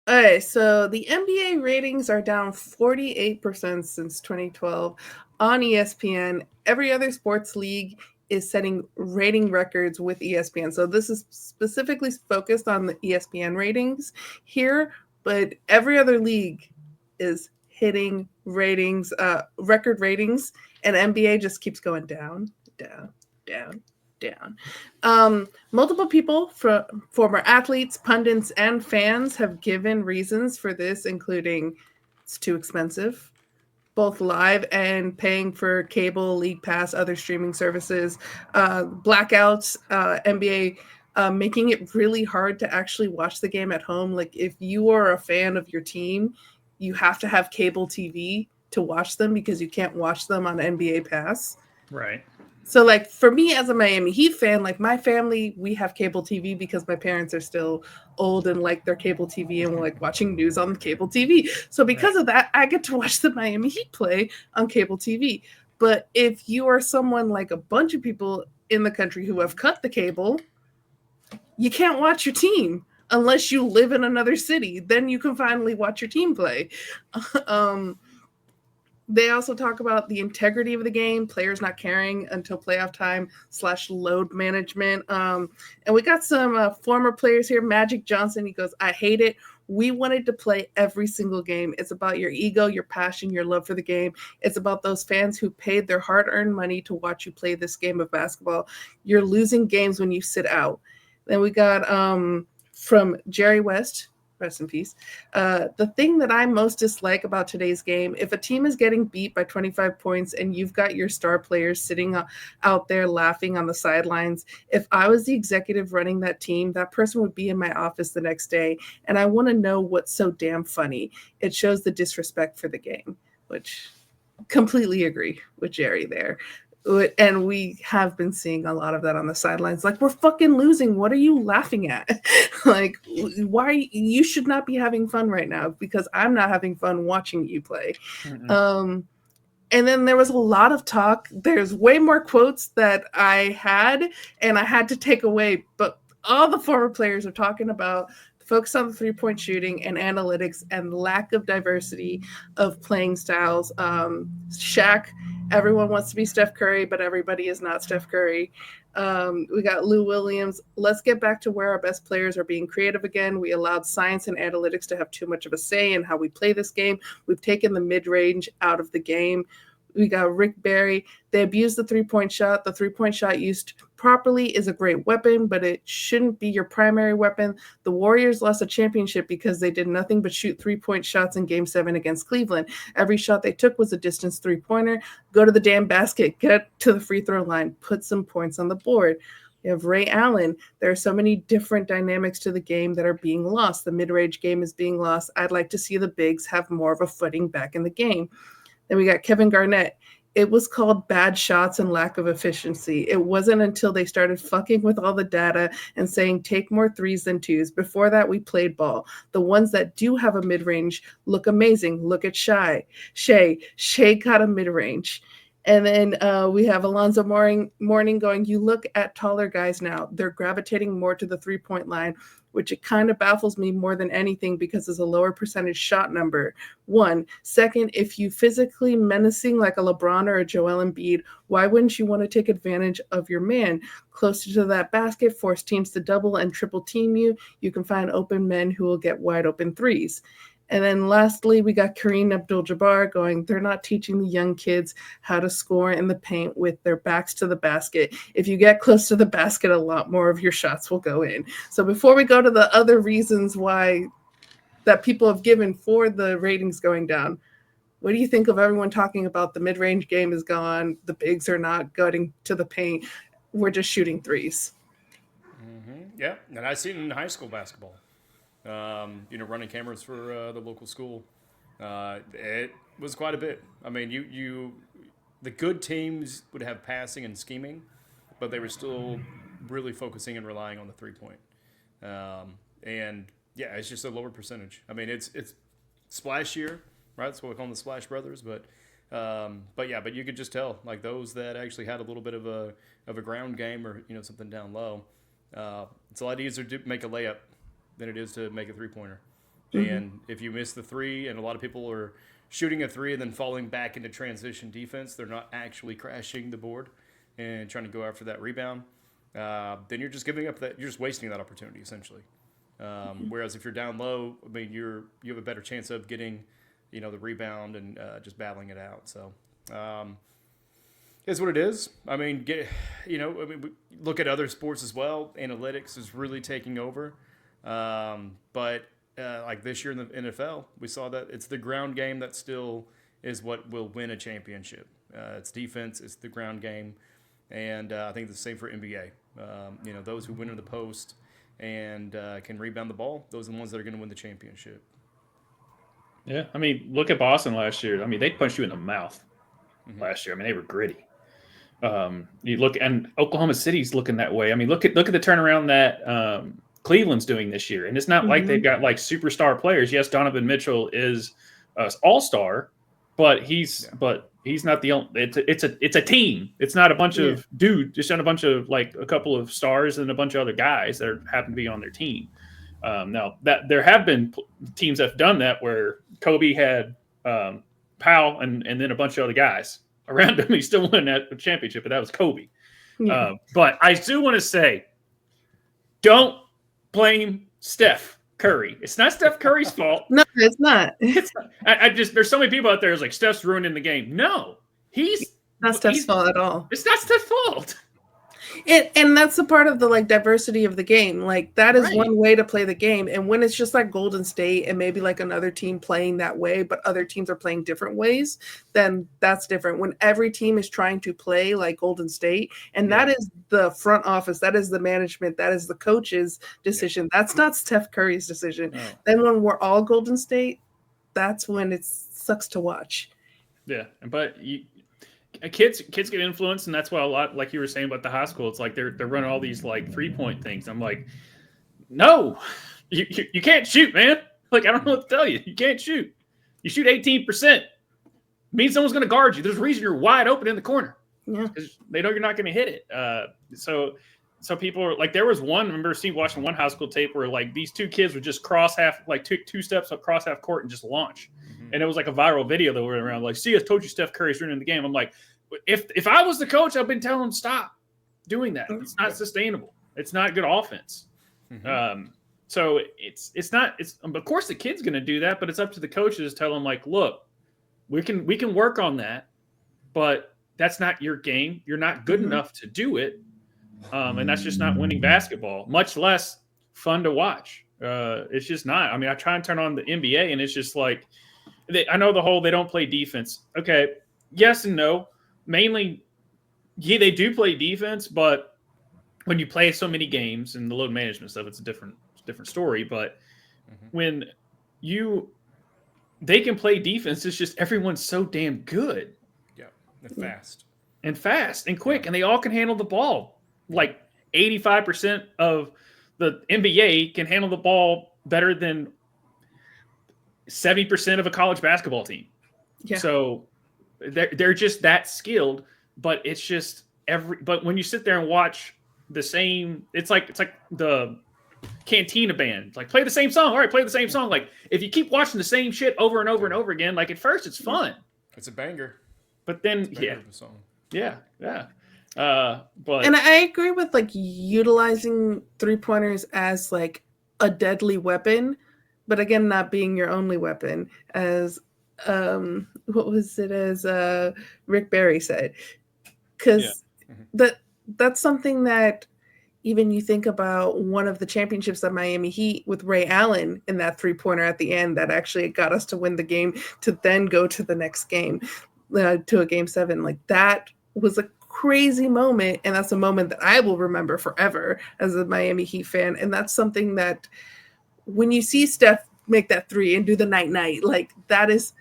Okay, so the NBA ratings are down 48% since 2012 on ESPN. Every other sports league is setting rating records with ESPN. So this is specifically focused on the ESPN ratings here, but every other league is hitting ratings, record ratings, and NBA just keeps going down, down, down, down. Multiple people, from former athletes, pundits, and fans, have given reasons for this, including it's too expensive, both live and paying for cable, league pass, other streaming services, blackouts, NBA. Making it really hard to actually watch the game at home. Like, if you are a fan of your team, you have to have cable TV to watch them because you can't watch them on NBA Pass. Right. So, like, for me as a Miami Heat fan, like, my family, we have cable TV because my parents are still old and like their cable TV, and we're like watching news on cable TV. So Right. because of that, I get to watch the Miami Heat play on cable TV. But if you are someone like a bunch of people in the country who have cut the cable, you can't watch your team unless you live in another city. Then you can finally watch your team play. um, they also talk about the integrity of the game, players not caring until playoff time / load management. And we got some former players here. Magic Johnson, he goes, I hate it. We wanted to play every single game. It's about your ego, your passion, your love for the game. It's about those fans who paid their hard earned money to watch you play this game of basketball. You're losing games when you sit out. Then we got from Jerry West, rest in peace. The thing that I most dislike about today's game, if a team is getting beat by 25 points and you've got your star players sitting out there laughing on the sidelines, if I was the executive running that team, that person would be in my office the next day. And I want to know what's so damn funny. It shows the disrespect for the game, which completely agree with Jerry there. And we have been seeing a lot of that on the sidelines. Like, we're fucking losing. What are you laughing at? Like, why you should not be having fun right now because I'm not having fun watching you play. Mm-mm. Um, and then there was a lot of talk. There's way more quotes that I had and I had to take away, but all the former players are talking about focus on the 3-point shooting and analytics and lack of diversity of playing styles. Shaq, everyone wants to be Steph Curry, but everybody is not Steph Curry. We got Lou Williams. Let's get back to where our best players are being creative again. We allowed science and analytics to have too much of a say in how we play this game. We've taken the mid range out of the game. We got Rick Barry. They abuse the 3-point shot. The 3-point shot used properly is a great weapon, but it shouldn't be your primary weapon. The Warriors lost a championship because they did nothing but shoot 3-point shots in game 7 against Cleveland. Every shot they took was a distance 3-pointer. Go to the damn basket, get to the free throw line, put some points on the board. You have Ray Allen. There are so many different dynamics to the game that are being lost. The mid range game is being lost. I'd like to see the bigs have more of a footing back in the game. Then we got Kevin Garnett. It was called bad shots and lack of efficiency. It wasn't until they started fucking with all the data and saying take more threes than twos. Before that, we played ball. The ones that do have a mid range look amazing. Look at Shea. Shea got a mid range. And then we have Alonzo Mourning going, you look at taller guys now. They're gravitating more to the 3-point line, which it kind of baffles me more than anything because it's a lower percentage shot number. One. Second, if you physically menacing like a LeBron or a Joel Embiid, why wouldn't you want to take advantage of your man? Closer to that basket, force teams to double and triple team you. You can find open men who will get wide open threes. And then lastly, we got Kareem Abdul-Jabbar going, they're not teaching the young kids how to score in the paint with their backs to the basket. If you get close to the basket, a lot more of your shots will go in. So before we go to the other reasons why that people have given for the ratings going down, what do you think of everyone talking about the mid-range game is gone, the bigs are not getting to the paint, we're just shooting threes? Yeah, and I see it in high school basketball. Running cameras for the local school. It was quite a bit. I mean, the good teams would have passing and scheming, but they were still really focusing and relying on the 3-point. And yeah, it's just a lower percentage. I mean, it's splashier, right? That's what we call them, the Splash Brothers. But you could just tell, like, those that actually had a little bit of a ground game or something down low. It's a lot easier to make a layup than it is to make a 3-pointer. Mm-hmm. And if you miss the three, and a lot of people are shooting a three and then falling back into transition defense, they're not actually crashing the board and trying to go after that rebound. Then you're just giving up that. You're just wasting that opportunity essentially. Whereas if you're down low, I mean, you have a better chance of getting, the rebound and just battling it out. So, is what it is. I mean, look at other sports as well. Analytics is really taking over. But like this year in the NFL, we saw that it's the ground game that still is what will win a championship. It's defense, it's the ground game, and I think it's the same for NBA. Those who win in the post and can rebound the ball, those are the ones that are going to win the championship. Yeah, I mean, look at Boston last year. I mean, they punched you in the mouth last year. I mean, they were gritty. You look, and Oklahoma City's looking that way. I mean, look at the turnaround that Cleveland's doing this year, and it's not like they've got like superstar players. Yes, Donovan Mitchell is an all-star, but he's not the only. It's a team. It's not a bunch of dudes. It's not a bunch of like a couple of stars and a bunch of other guys that happen to be on their team. Now that there have been teams that have done that where Kobe had Powell and then a bunch of other guys around him. He still won that championship, but that was Kobe. Yeah. But I do want to say, don't blame Steph Curry. It's not Steph Curry's fault. No, it's not. It's not. I just there's so many people out there who's like Steph's ruining the game. No, he's not Steph's fault at all. It's not Steph's fault. And that's the part of the like diversity of the game. Like that is one way to play the game. And when it's just like Golden State and maybe like another team playing that way, but other teams are playing different ways, then that's different. When every team is trying to play like Golden State, and that is the front office, that is the management, that is the coach's decision. That's not Steph Curry's decision. No. Then when we're all Golden State, that's when it sucks to watch. Yeah, but kids get influenced, and that's why a lot, like you were saying about the high school, it's like they're running all these like 3-point things. I'm like, no, you can't shoot, man. Like, I don't know what to tell you. You can't shoot. You shoot 18%. Means someone's going to guard you. There's a reason you're wide open in the corner. Yeah, because they know you're not going to hit it. So people are like, there was one. I remember watching one high school tape where like these two kids would just cross half, like two steps up, cross half court and just launch. And it was like a viral video that went around. Like, see, I told you Steph Curry's ruining the game. I'm like, if I was the coach, I've been telling him stop doing that. It's not sustainable. It's not good offense. So it's not. Of course the kid's going to do that, but it's up to the coaches to tell them like, look, we can work on that, but that's not your game. You're not good enough to do it, and that's just not winning basketball. Much less fun to watch. It's just not. I mean, I try and turn on the NBA, and it's just like. I know the whole they don't play defense. Okay, yes and no. Mainly, they do play defense, but when you play so many games and the load management stuff, it's a different story. But when they can play defense, it's just everyone's so damn good. Yeah, and fast and quick, and they all can handle the ball. Like 85% of the NBA can handle the ball better than 70% of a college basketball team. Yeah. So they're just that skilled, but it's just but when you sit there and watch the same, it's like the Cantina band, like play the same song. All right, play the same song. Like if you keep watching the same shit over and over and over again, like at first it's fun. It's a banger. But then Yeah. But and I agree with like utilizing 3-pointers as like a deadly weapon. But again, not being your only weapon, as Rick Barry said, because that's something that even you think about one of the championships at Miami Heat with Ray Allen in that 3-pointer at the end that actually got us to win the game to then go to the next game, to a game 7. Like that was a crazy moment, and that's a moment that I will remember forever as a Miami Heat fan, and that's something that. When you see Steph make that 3 and do the night, like that is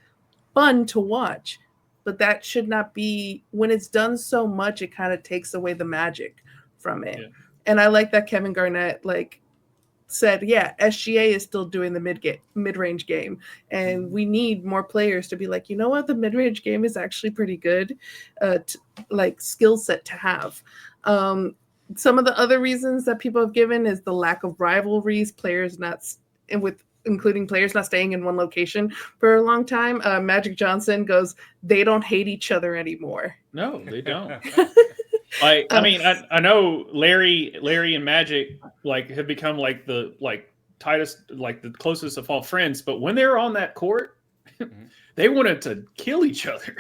fun to watch, but that should not be when it's done so much, it kind of takes away the magic from it. Yeah. And I like that Kevin Garnett like said, SGA is still doing the mid-range game. And we need more players to be like, you know what? The mid-range game is actually pretty good, like skill set to have. Some of the other reasons that people have given is the lack of rivalries, players not with including players not staying in one location for a long time, Magic Johnson goes, they don't hate each other anymore. No, they don't. Like, I mean, I know Larry and Magic like have become like the tightest, like the closest of all friends. But when they were on that court, they wanted to kill each other.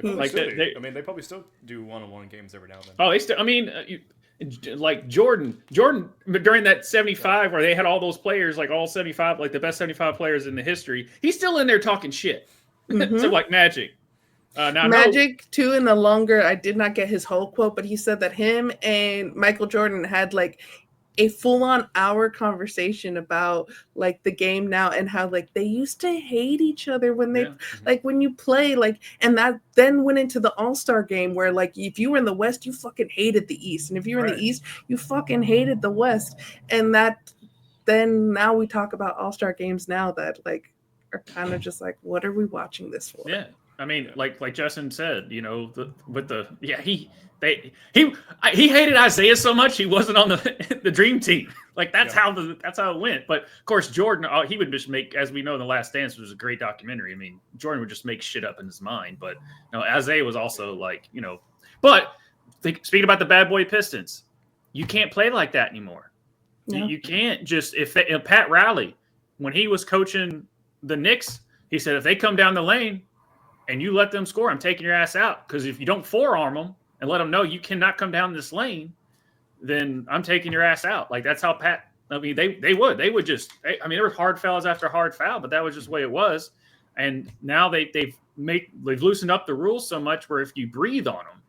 Like I mean, they probably still do one-on-one games every now and then. Oh, they still. I mean, like Jordan during that 75 where they had all those players, like all 75, like the best 75 players in the history. He's still in there talking shit. So like Magic. Now Magic too, in the longer, I did not get his whole quote, but he said that him and Michael Jordan had like a full-on hour conversation about like the game now and how like they used to hate each other when they like when you play, like, and that then went into the All-Star game where like if you were in the West, you fucking hated the East, and if you were in the East, you fucking hated the West. And that then now we talk about All-Star games now that like are kind of just like, what are we watching this for? Yeah. I mean, like Justin said, you know, he hated Isaiah so much he wasn't on the dream team. Like that's how it went. But of course, Jordan, he would just make, as we know, The Last Dance was a great documentary. I mean, Jordan would just make shit up in his mind. But no, Isaiah was also like, you know. But speaking about the bad boy Pistons, you can't play like that anymore. No. You can't just if Pat Riley, when he was coaching the Knicks, he said if they come down the lane and you let them score, I'm taking your ass out. Because if you don't forearm them and let them know you cannot come down this lane, then I'm taking your ass out. Like, that's how Pat, I mean, they would just, I mean, there were hard fouls after hard foul, but that was just the way it was. And now they've loosened up the rules so much where if you breathe on them,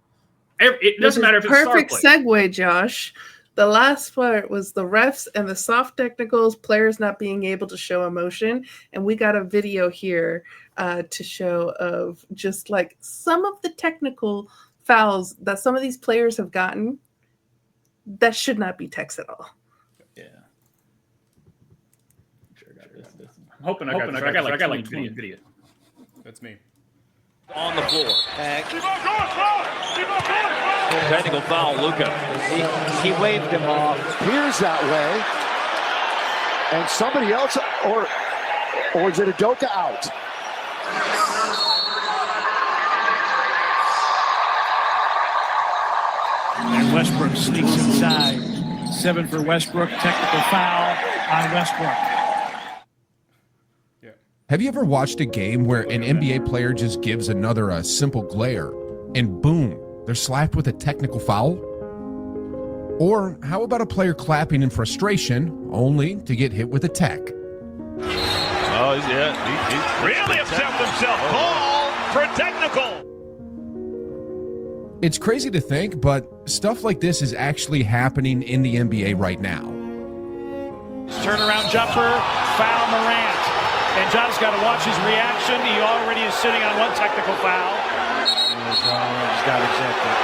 it doesn't matter if it's perfect segue, Josh. The last part was the refs and the soft technicals, players not being able to show emotion. And we got a video here to show of just like some of the technical fouls that some of these players have gotten that should not be text at all. Yeah. I'm hoping I got like video. That's me. On the floor. Technical foul, Luka. He waved him off. Appears that way. And somebody else, or is it Udoka out? And Westbrook sneaks inside. 7 for Westbrook. Technical foul on Westbrook. Have you ever watched a game where an NBA player just gives another a simple glare and boom, they're slapped with a technical foul? Or how about a player clapping in frustration only to get hit with a tech? Oh, yeah. He really upset himself. Call for technical. It's crazy to think, but stuff like this is actually happening in the NBA right now. Turnaround jumper, foul Morant. And John's got to watch his reaction. He already is sitting on one technical foul. He's got ejected.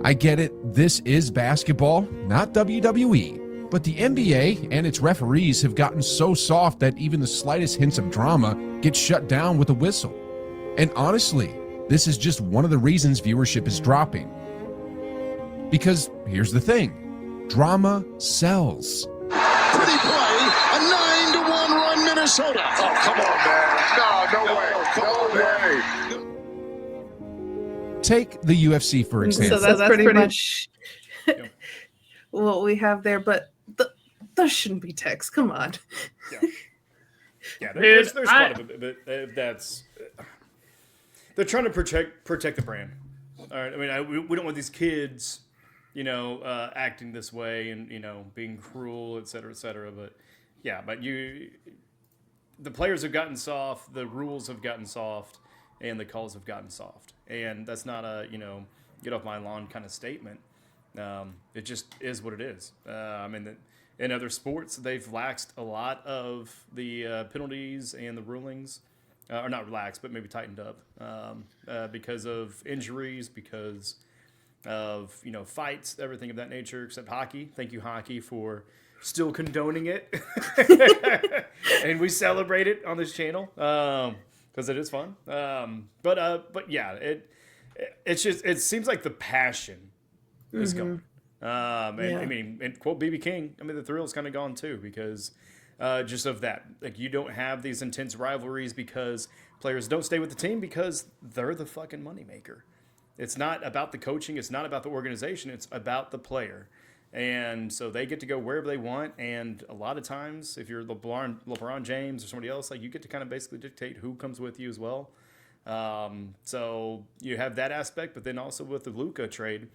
I get it, this is basketball, not WWE, but the NBA and its referees have gotten so soft that even the slightest hints of drama get shut down with a whistle. And honestly, this is just one of the reasons viewership is dropping. Because here's the thing, drama sells. Pretty play, a 9-1 run, Minnesota. Oh, come on, man. No way. Take the UFC, for example. So that's pretty much what we have there, but those shouldn't be text. Come on. Yeah, there's quite a bit, but that's... They're trying to protect the brand. All right, I mean, we don't want these kids... acting this way and, being cruel, et cetera, but the players have gotten soft, the rules have gotten soft, and the calls have gotten soft. And that's not a, get off my lawn kind of statement. It just is what it is. I mean, in other sports, they've laxed a lot of the penalties and the rulings, or not relaxed, but maybe tightened up because of injuries, because of fights, everything of that nature, except hockey. Thank you, hockey, for still condoning it, and we celebrate it on this channel because it is fun. But yeah, it seems like the passion is gone. I mean, and quote BB King, I mean, the thrill's kind of gone too because just of that. Like, you don't have these intense rivalries because players don't stay with the team because they're the fucking moneymaker. It's not about the coaching. It's not about the organization. It's about the player. And so they get to go wherever they want. And a lot of times, if you're LeBron James or somebody else, like, you get to kind of basically dictate who comes with you as well. So you have that aspect, but then also with the Luka trade,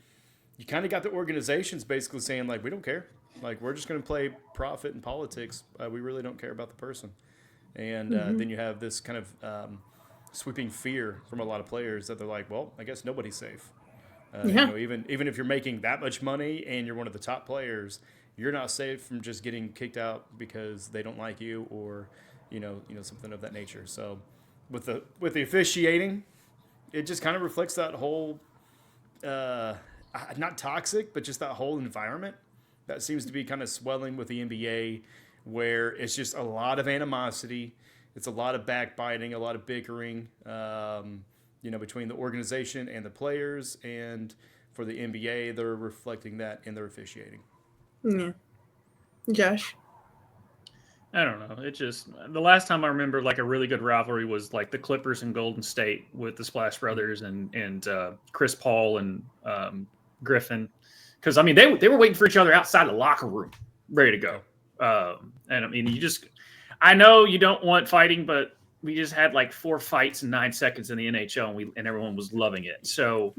you kind of got the organizations basically saying, like, we don't care. Like, we're just going to play profit and politics. We really don't care about the person. And then you have this kind of sweeping fear from a lot of players that they're like, well, I guess nobody's safe. You know, even if you're making that much money and you're one of the top players, you're not safe from just getting kicked out because they don't like you or, you know, something of that nature. So with the officiating, it just kind of reflects that whole not toxic, but just that whole environment that seems to be kind of swelling with the NBA, where it's just a lot of animosity. It's a lot of backbiting, a lot of bickering, you know, between the organization and the players. And for the NBA, they're reflecting that in their officiating. Yeah. Josh? I don't know. It just, the last time I remember like a really good rivalry was like the Clippers and Golden State with the Splash Brothers and Chris Paul and Griffin. Because, I mean, they were waiting for each other outside the locker room, ready to go. And, I mean, I know you don't want fighting, but we just had like 4 fights in 9 seconds in the NHL, and everyone was loving it. So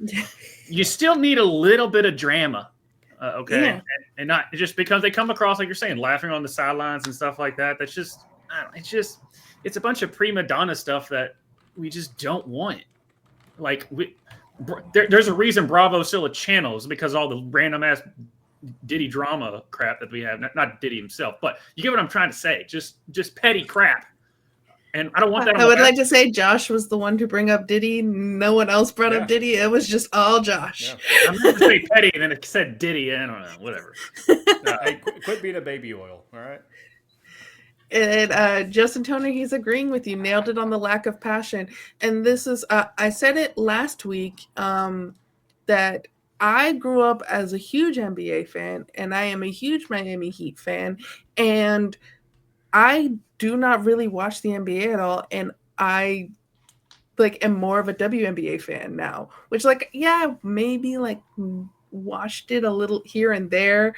you still need a little bit of drama, okay? Yeah. And not just because they come across, like you're saying, laughing on the sidelines and stuff like that. That's just, I don't know, it's a bunch of prima donna stuff that we just don't want. Like, there's a reason Bravo's still a channel, is because all the random ass Diddy drama crap that we have. Not Diddy himself, but you get what I'm trying to say. Just petty crap. And I don't want that. I would like to say Josh was the one to bring up Diddy. No one else brought up Diddy. It was just all Josh. Yeah. I'm going to say petty, and then it said Diddy. I don't know. Whatever. Hey, quit being a baby oil. All right. And Justin Toner, he's agreeing with you. Nailed it on the lack of passion. And this is, I said it last week, that I grew up as a huge NBA fan, and I am a huge Miami Heat fan. And I do not really watch the NBA at all. And I am more of a WNBA fan now, which maybe watched it a little here and there,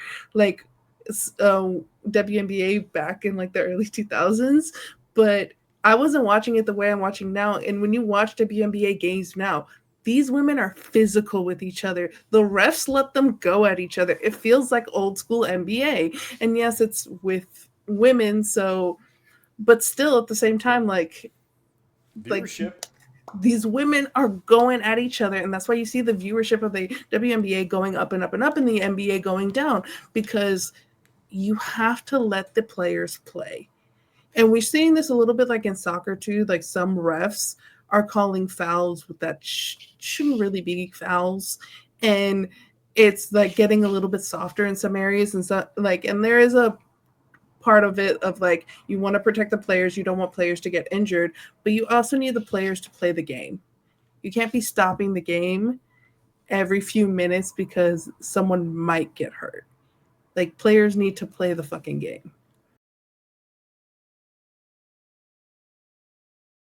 WNBA back in the early 2000s, but I wasn't watching it the way I'm watching now. And when you watch WNBA games now, these women are physical with each other. The refs let them go at each other. It feels like old school NBA. And yes, it's with women, so, but still at the same time, viewership. These women are going at each other, and that's why you see the viewership of the WNBA going up and up and up and the NBA going down, because you have to let the players play. And we're seeing this a little bit in soccer too. Some refs are calling fouls that shouldn't really be fouls, and it's getting a little bit softer in some areas, and so and there is a part of it of you want to protect the players, you don't want players to get injured, but you also need the players to play the game. You can't be stopping the game every few minutes because someone might get hurt. Players need to play the fucking game.